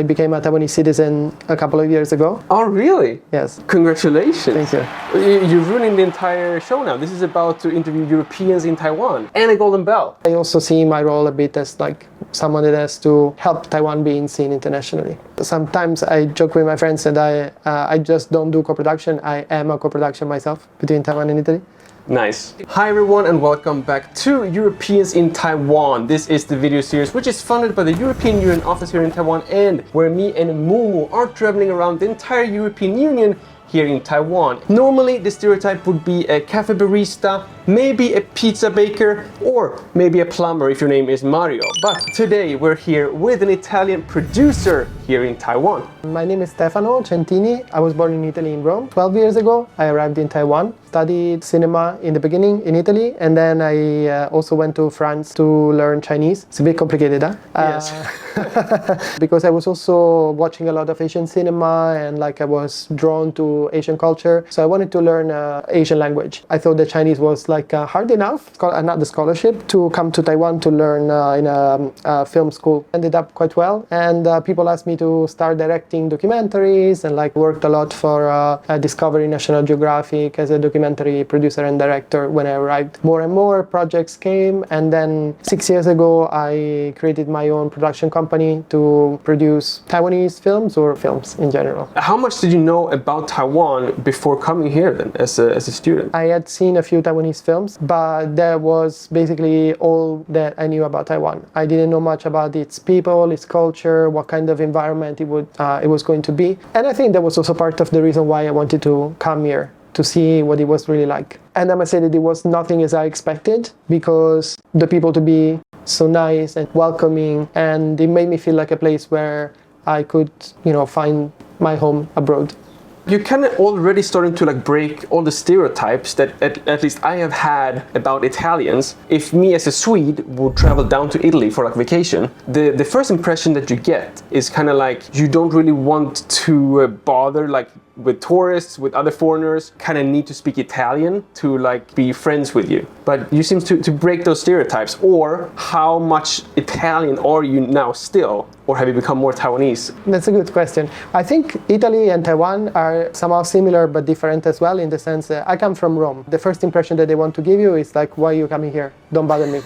became a Taiwanese citizen a couple of years ago. Oh, really? Yes. Congratulations. Thank you. You're ruining the entire show now. This is about to interview Europeans in Taiwan and a Golden Bell. I also see my role a bit as like someone that has to help Taiwan being seen internationally. Sometimes I joke with my friends that I just don't do co-production. I am a co-production myself between Taiwan and Italy. Nice. Hi everyone and welcome back to Europeans in Taiwan. This is the video series which is funded by the European Union office here in Taiwan and where me and Mumu are traveling around the entire European Union here in Taiwan. Normally the stereotype would be a cafe barista, maybe a pizza baker, or maybe a plumber if your name is Mario. But today we're here with an Italian producer here in Taiwan. My name is Stefano Trentini. I was born in Italy in Rome. 12 years ago I arrived in Taiwan, studied cinema in the beginning in Italy, and then I also went to France to learn Chinese. It's a bit complicated, huh? Yes. Because I was also watching a lot of Asian cinema and like I was drawn to Asian culture. So I wanted to learn Asian language. I thought that Chinese was like hard enough, not the scholarship, to come to Taiwan to learn in a film school. Ended up quite well, and people asked me to start directing documentaries and like worked a lot for Discovery National Geographic as a documentary producer and director when I arrived. More and more projects came, and then 6 years ago I created my own production company to produce Taiwanese films or films in general. How much did you know about Taiwan before coming here then as a student? I had seen a few Taiwanese films, but that was basically all that I knew about Taiwan. I didn't know much about its people, its culture, what kind of environment it was going to be. And I think that was also part of the reason why I wanted to come here, to see what it was really like. And I must say that it was nothing as I expected, because the people to be so nice and welcoming, and it made me feel like a place where I could, find my home abroad. You're kind of already starting to like break all the stereotypes that at least I have had about Italians. If me as a Swede would travel down to Italy for like vacation, the first impression that you get is kind of like you don't really want to bother like with tourists, with other foreigners, kind of need to speak Italian to like be friends with you. But you seem to break those stereotypes. Or how much Italian are you now still? Or have you become more Taiwanese? That's a good question. I think Italy and Taiwan are somehow similar but different as well, in the sense that I come from Rome. The first impression that they want to give you is like, why are you coming here? Don't bother me.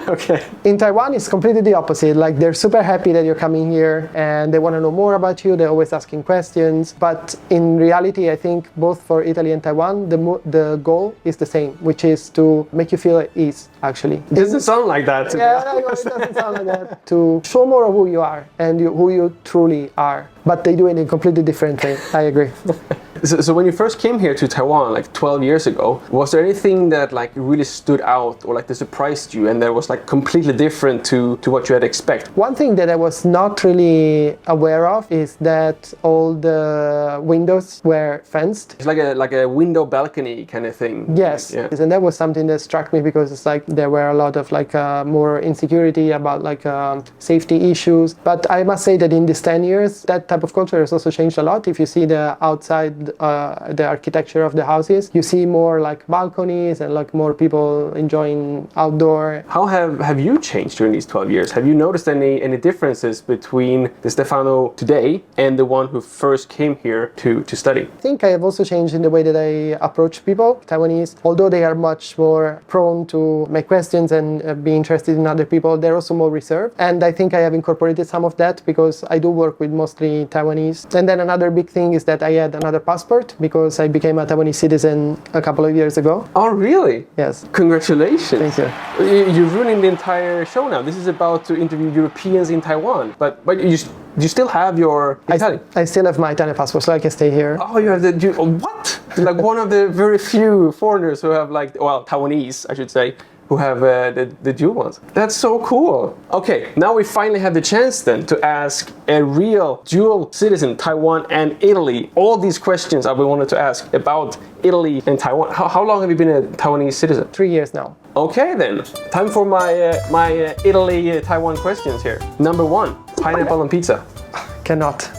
Okay. In Taiwan, it's completely the opposite. Like, they're super happy that you're coming here and they want to know more about you. They're always asking questions. But in reality, I think both for Italy and Taiwan, the goal is the same, which is to make you feel at ease, actually. It doesn't sound like that. Yeah, I know, it doesn't sound like that. To show more of who you are and who you truly are. But they do it in a completely different way. I agree. So when you first came here to Taiwan, like 12 years ago, was there anything that like really stood out or like that surprised you and that was like completely different to what you had expected? One thing that I was not really aware of is that all the windows were fenced. It's like a window balcony kind of thing. Yes, yeah. And that was something that struck me, because it's like there were a lot of like more insecurity about like safety issues. But I must say that in these 10 years, that type of culture has also changed a lot. If you see the outside, the architecture of the houses, you see more like balconies and like more people enjoying outdoor. How have you changed during these 12 years? Have you noticed any differences between the Stefano today and the one who first came here to study? I think I have also changed in the way that I approach people. Taiwanese, although they are much more prone to make questions and be interested in other people, they're also more reserved. And I think I have incorporated some of that because I do work with mostly Taiwanese. And then another big thing is that I had another passport because I became a Taiwanese citizen a couple of years ago. Oh, really? Yes. Congratulations. Thank you. You're ruining the entire show now. This is about to interview Europeans in Taiwan. But you still have your Italian? I still have my Italian passport, so I can stay here. Oh, you have what? Like one of the very few foreigners who have Taiwanese, I should say, who have the dual ones. That's so cool. Okay, now we finally have the chance then to ask a real dual citizen, Taiwan and Italy, all these questions I wanted to ask about Italy and Taiwan. How long have you been a Taiwanese citizen? 3 years now. Okay then, time for my Italy Taiwan questions here. Number 1, pineapple on pizza. Cannot.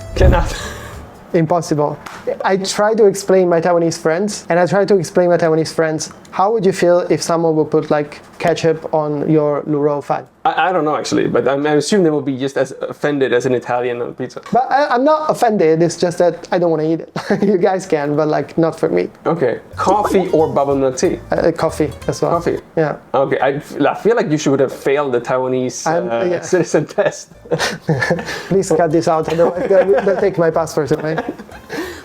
Impossible. I try to explain my Taiwanese friends, and I try to explain my Taiwanese friends, how would you feel if someone would put like ketchup on your luro fan? I don't know actually, but I assume they will be just as offended as an Italian on pizza. But I'm not offended, it's just that I don't want to eat it. You guys can, but like not for me. Okay. Coffee or bubble milk tea? Coffee as well. Coffee? Yeah. Okay, I feel like you should have failed the Taiwanese citizen test. Please cut this out, otherwise they'll take my passport away.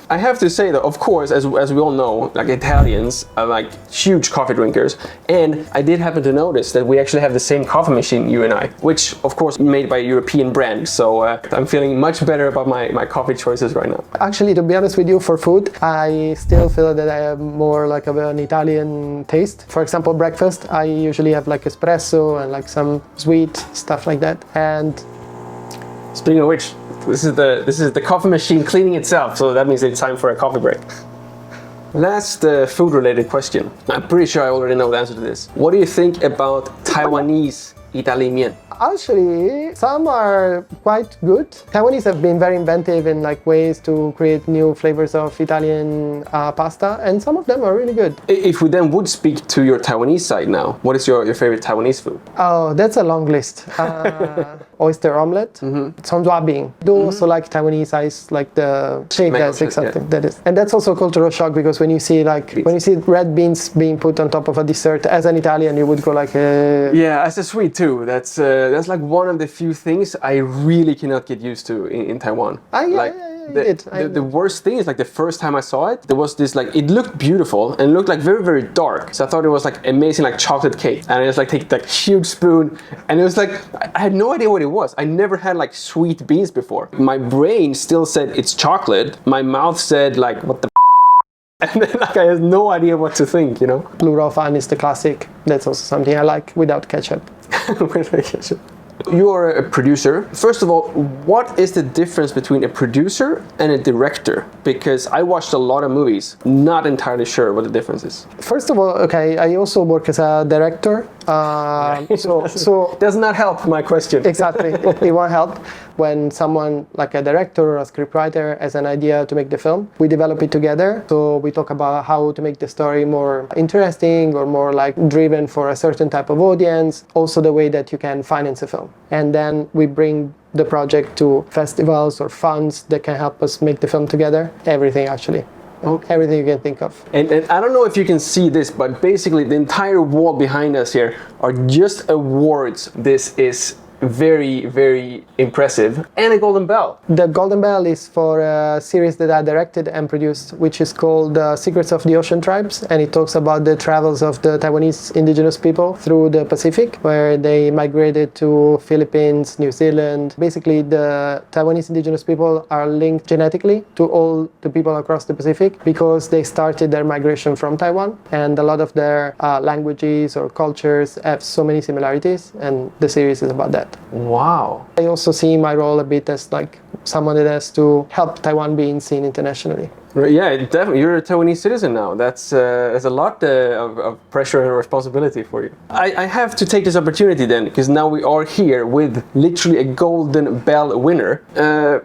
I have to say though, of course, as we all know, like Italians are like huge coffee drinkers, and I did happen to notice that we actually have the same coffee machine, you and I, which of course made by a European brand, so I'm feeling much better about my coffee choices right now. Actually, to be honest with you, for food, I still feel that I have more like of an Italian taste. For example, breakfast, I usually have like espresso and like some sweet stuff like that. And speaking of which, this is the coffee machine cleaning itself, so that means it's time for a coffee break. Last food-related question. I'm pretty sure I already know the answer to this. What do you think about Taiwanese Italy mian? Actually, some are quite good. Taiwanese have been very inventive in like ways to create new flavors of Italian pasta, and some of them are really good. If we then would speak to your Taiwanese side now, what is your favorite Taiwanese food? Oh, that's a long list. Oyster omelette, bing. Do also like Taiwanese ice, like the shake ice, something that is. And that's also a cultural shock, because when you see red beans being put on top of a dessert, as an Italian, you would go like, yeah, as a sweet too. That's like one of the few things I really cannot get used to in Taiwan. The worst thing is like the first time I saw it, there was this like, it looked beautiful and looked like very, very dark. So I thought it was like amazing, like chocolate cake. And I just like take like huge spoon, and it was like, I had no idea what it was. I never had like sweet beans before. My brain still said it's chocolate. My mouth said like, what the and then like I had no idea what to think, you know? Luro fan is the classic. That's also something I like without ketchup. You are a producer. First of all, what is the difference between a producer and a director? Because I watched a lot of movies, not entirely sure what the difference is. First of all, okay, I also work as a director. So does not help my question. Exactly, it won't help. When someone like a director or a scriptwriter has an idea to make the film, we develop it together. So we talk about how to make the story more interesting or more like driven for a certain type of audience. Also the way that you can finance a film. And then we bring the project to festivals or funds that can help us make the film together. Everything actually. Okay. Everything you can think of. And I don't know if you can see this, but basically the entire wall behind us here are just awards. This is very, very impressive. And a golden bell. The golden bell is for a series that I directed and produced, which is called Secrets of the Ocean Tribes, and it talks about the travels of the Taiwanese indigenous people through the Pacific, where they migrated to Philippines, New Zealand. Basically, the Taiwanese indigenous people are linked genetically to all the people across the Pacific because they started their migration from Taiwan, and a lot of their languages or cultures have so many similarities, and the series is about that. Wow. I also see my role a bit as like someone that has to help Taiwan being seen internationally. Yeah, definitely. You're a Taiwanese citizen now. That's a lot of pressure and responsibility for you. I have to take this opportunity then, because now we are here with literally a golden bell winner.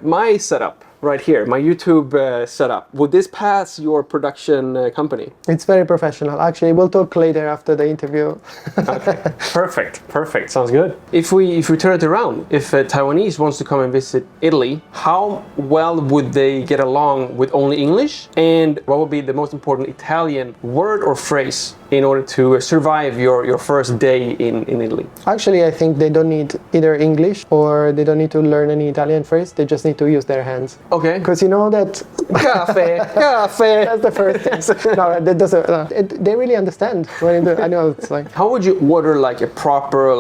My setup right here, my YouTube setup, would this pass your production company? It's very professional. Actually, we'll talk later after the interview. Okay, perfect. Sounds good. If we turn it around, if a Taiwanese wants to come and visit Italy, how well would they get along with only English? And what would be the most important Italian word or phrase in order to survive your first day in Italy? Actually, I think they don't need either English or they don't need to learn any Italian phrase. They just need to use their hands. Okay. Because you know that cafe. That's the first thing. No, that doesn't. They really understand. I know it's like. How would you order like a proper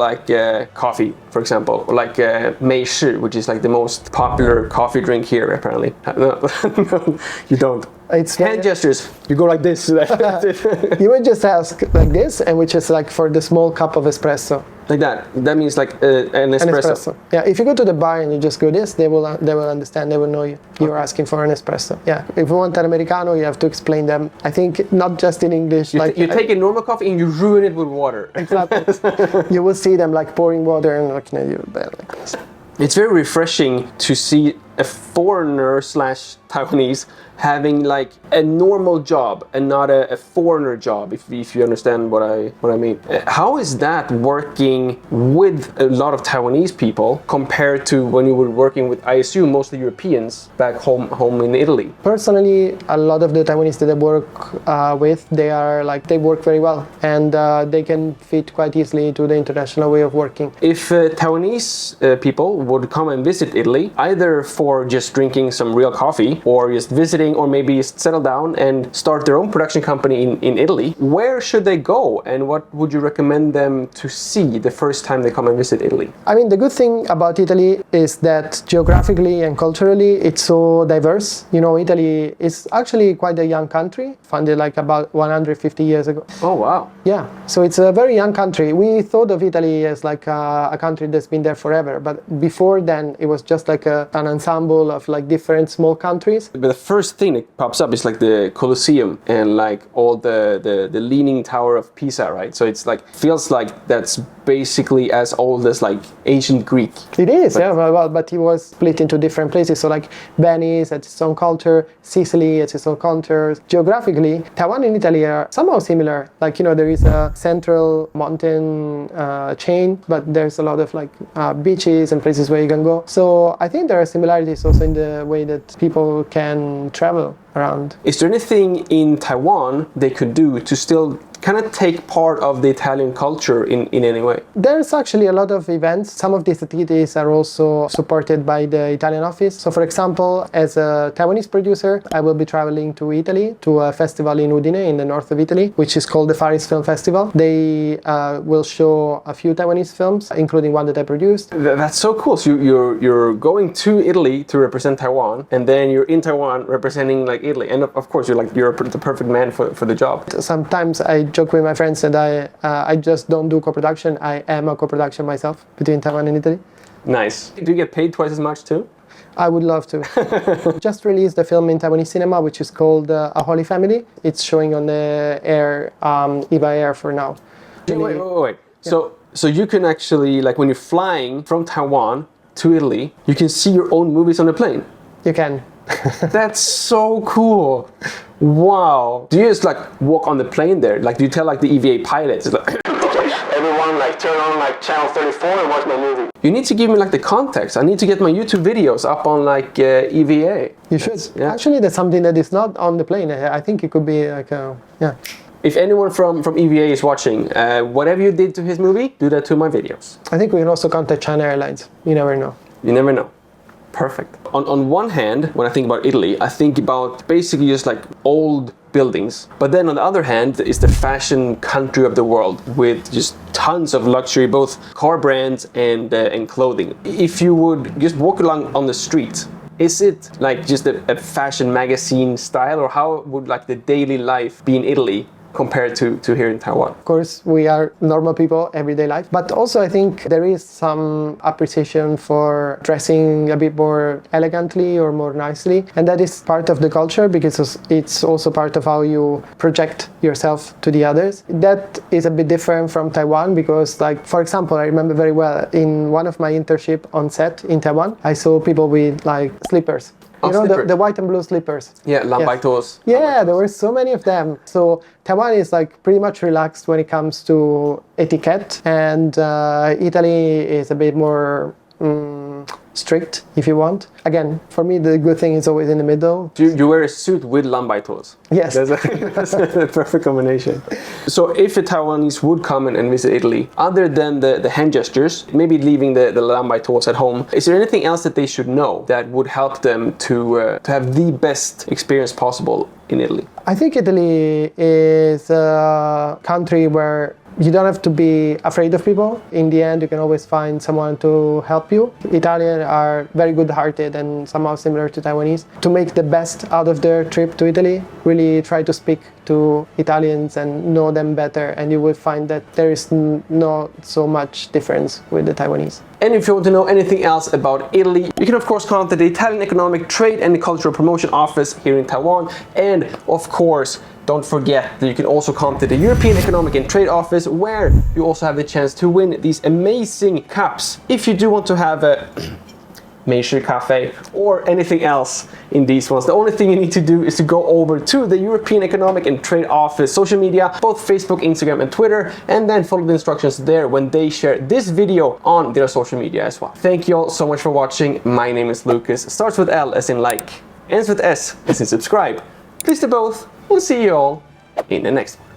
coffee, for example, or like mei shi, which is like the most popular coffee drink here apparently? No, you don't. It's hand gestures. You go like this. You would just ask like this, and which is like for the small cup of espresso. Like that. That means like an espresso. Yeah. If you go to the bar and you just go this, they will understand. They will know you're asking for an espresso. Yeah. If you want an americano, you have to explain them. I think not just in English. You take a normal coffee and you ruin it with water. Exactly. You will see them like pouring water and looking at you like this. It's very refreshing to see a foreigner / Taiwanese having like a normal job and not a foreigner job, if you understand what I mean. How is that working with a lot of Taiwanese people compared to when you were working with, I assume, mostly Europeans back home in Italy? Personally, a lot of the Taiwanese that I work with, they work very well, and they can fit quite easily to the international way of working. If Taiwanese people would come and visit Italy, either for just drinking some real coffee or just visiting, or maybe just settle down and start their own production company in Italy, where should they go, and what would you recommend them to see the first time they come and visit Italy? I mean, the good thing about Italy is that geographically and culturally it's so diverse. You know, Italy is actually quite a young country, founded like about 150 years ago. Oh, wow. Yeah, so it's a very young country. We thought of Italy as like a country that's been there forever, but before then it was just like an ensemble of like different small countries. But the first thing that pops up is like the Colosseum and like all the Leaning Tower of Pisa, right? So it's like, feels like that's basically as old as like ancient Greek. It is, but it was split into different places. So like Venice has its own culture, Sicily has its own culture. Geographically, Taiwan and Italy are somehow similar. Like, you know, there is a central mountain chain, but there's a lot of like beaches and places where you can go. So I think there are similarities also in the way that people can travel around. Is there anything in Taiwan they could do to still kind of take part of the Italian culture in any way? There's actually a lot of events. Some of these activities are also supported by the Italian office. So for example, as a Taiwanese producer, I will be traveling to Italy to a festival in Udine in the north of Italy, which is called the Far East Film Festival. They will show a few Taiwanese films, including one that I produced. That's so cool. So you're going to Italy to represent Taiwan, and then you're in Taiwan representing like Italy. And of course, you're the perfect man for the job. Sometimes I joke with my friends that I just don't do co-production. I am a co-production myself between Taiwan and Italy. Nice. Do you get paid twice as much too? I would love to. Just released a film in Taiwanese cinema which is called A Holy Family. It's showing on the air, EVA Air for now. Wait. Yeah. So you can actually, like when you're flying from Taiwan to Italy, you can see your own movies on the plane? You can. That's so cool. Wow. Do you just like walk on the plane there? Like do you tell like the EVA pilots, it's like everyone like turn on like channel 34 and watch my movie? You need to give me like the context. I need to get my YouTube videos up on like EVA. You should. Yeah. Actually, that's something that is not on the plane. I think it could be like yeah. If anyone from EVA is watching, whatever you did to his movie, do that to my videos. I think we can also contact China Airlines. You never know. You never know. Perfect. On one hand, when I think about Italy, I think about basically just like old buildings. But then on the other hand, it's the fashion country of the world with just tons of luxury, both car brands and clothing. If you would just walk along on the street, is it like just a fashion magazine style, or how would like the daily life be in Italy compared to here in Taiwan? Of course, we are normal people, everyday life. But also I think there is some appreciation for dressing a bit more elegantly or more nicely. And that is part of the culture because it's also part of how you project yourself to the others. That is a bit different from Taiwan because, like, for example, I remember very well in one of my internship on set in Taiwan, I saw people with like slippers. You know, the white and blue slippers. Yeah, lambaitos. Yeah, there were so many of them. So Taiwan is like pretty much relaxed when it comes to etiquette, and Italy is a bit more strict, if you want. Again, for me, the good thing is always in the middle. You wear a suit with lambaitos. Yes. That's a perfect combination. So if a Taiwanese would come and visit Italy, other than the hand gestures, maybe leaving the lambaitos at home, is there anything else that they should know that would help them to have the best experience possible in Italy? I think Italy is a country where you don't have to be afraid of people. In the end, you can always find someone to help you. Italians are very good-hearted and somehow similar to Taiwanese. To make the best out of their trip to Italy, really try to speak to Italians and know them better, and you will find that there is not so much difference with the Taiwanese. And if you want to know anything else about Italy, you can of course contact the Italian Economic Trade and Cultural Promotion Office here in Taiwan. And of course, don't forget that you can also contact the European Economic and Trade Office, where you also have the chance to win these amazing cups. If you do want to have 美式咖啡, or anything else in these ones. The only thing you need to do is to go over to the European Economic and Trade Office social media, both Facebook, Instagram, and Twitter, and then follow the instructions there when they share this video on their social media as well. Thank you all so much for watching. My name is Lukas. Starts with L as in like, ends with S as in subscribe. Please do both. We'll see you all in the next one.